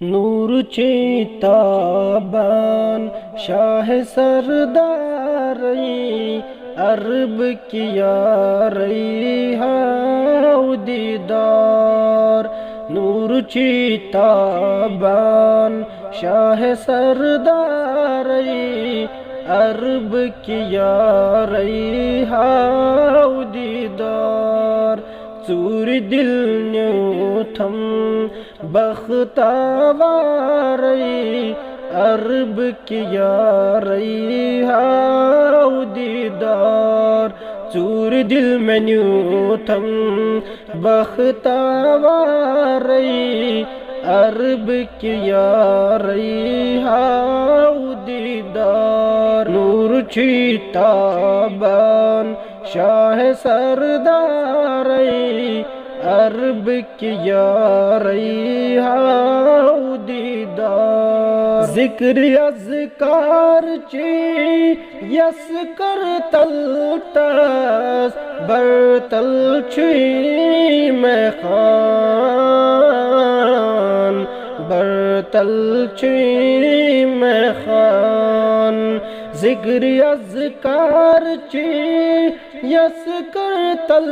نور چیتابان شاہ سرداری عرب کیا رہی ہے دیدار نور چیتابان شاہ سرداری عرب کیا رہی ہے دیدار چور دل نیو تھم بختاواری عرب کیا رہی ہے دیدار چور دل میں نیو تھم بختاواری عرب کیا رہی ہے دیدار نور چیتابان شاہ سرداری عرب کیا رہی ہے دیدار ذکر اذکار چی یس کر تل تس برتل چی میں خان برتل چی میں خان ذکر اذکار چی یس کر تل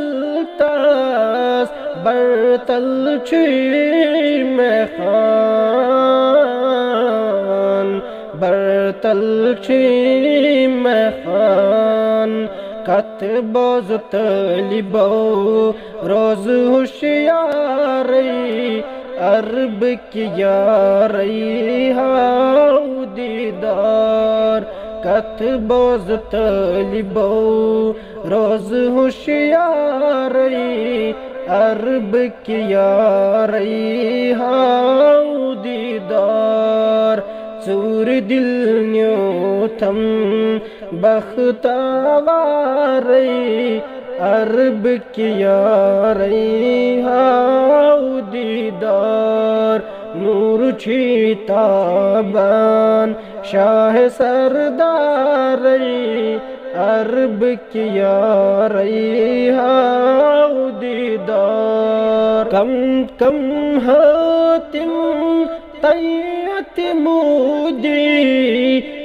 تس برتل چی میں خان برتل چی میں خان کت باز طالبو روز ہوشیاری عرب کیا رہی ہے دیدار کت باز طالبو روز ہوشیاری عرب کیا رہی ہے دیدار چور دل نیو تھم بختاواری عرب کیا رہی ہے دیدار نور چیتابان شاہ سرداری عرب کیا رہی ہے دیدار کم کم حاتم طیت مودی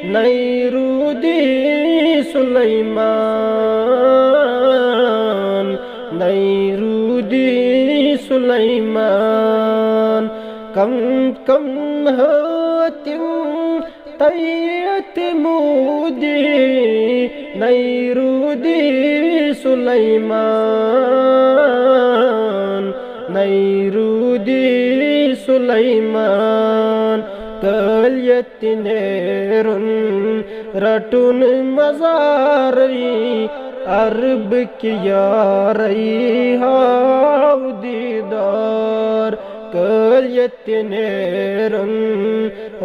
نیرودی سلیمان نیرودی سلیمان کم کم حاتم طیت مودی نیرودی سلیمان نیرودی سلیمان کلیت نیرن رٹن مزاری عرب کیا رہی ہے دیدار کلیت نیرن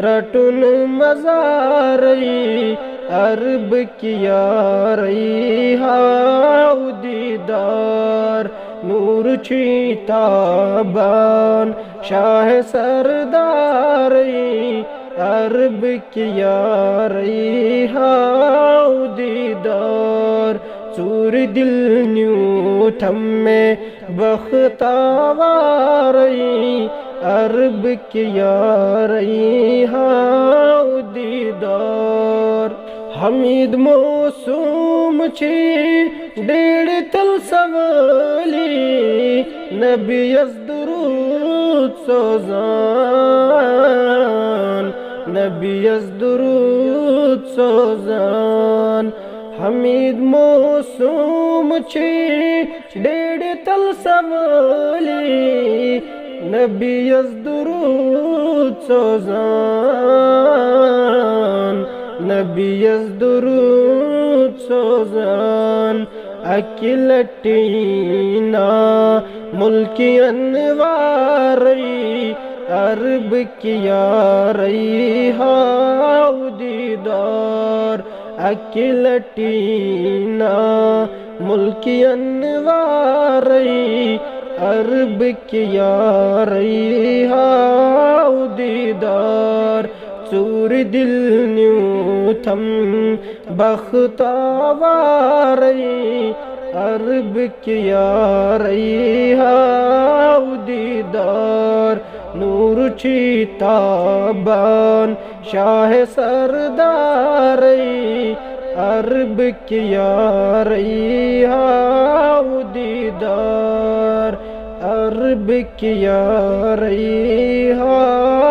رٹن مزاری عرب کیا رہی ہے دیدار نور چیتابان شاہ سرداری عرب کیا رہی ہے دیدار چور دل نیو تھم میں بختاواری عرب کیا رہی ہے دیدار حمید موسوم چی ڈیڑھ تل سوالی نبی از درود سوزان نبی از درود سوزان حمید موسوم چی ڈیڑھ تل سوالی نبی از درود سوزان نبی از درود سوزان اکلٹینا ملکی انواری عرب کیا رہی ہے دیدار اکلٹینا ملکی انواری عرب کیا رہی ہے دیدار چور دل نیو تھم بختاواری عرب کیا رہی ہے دیدار نور چھی تابان شاہ سرداری عرب کی یاری ہاؤ دیدار عرب کی یاری ہاؤ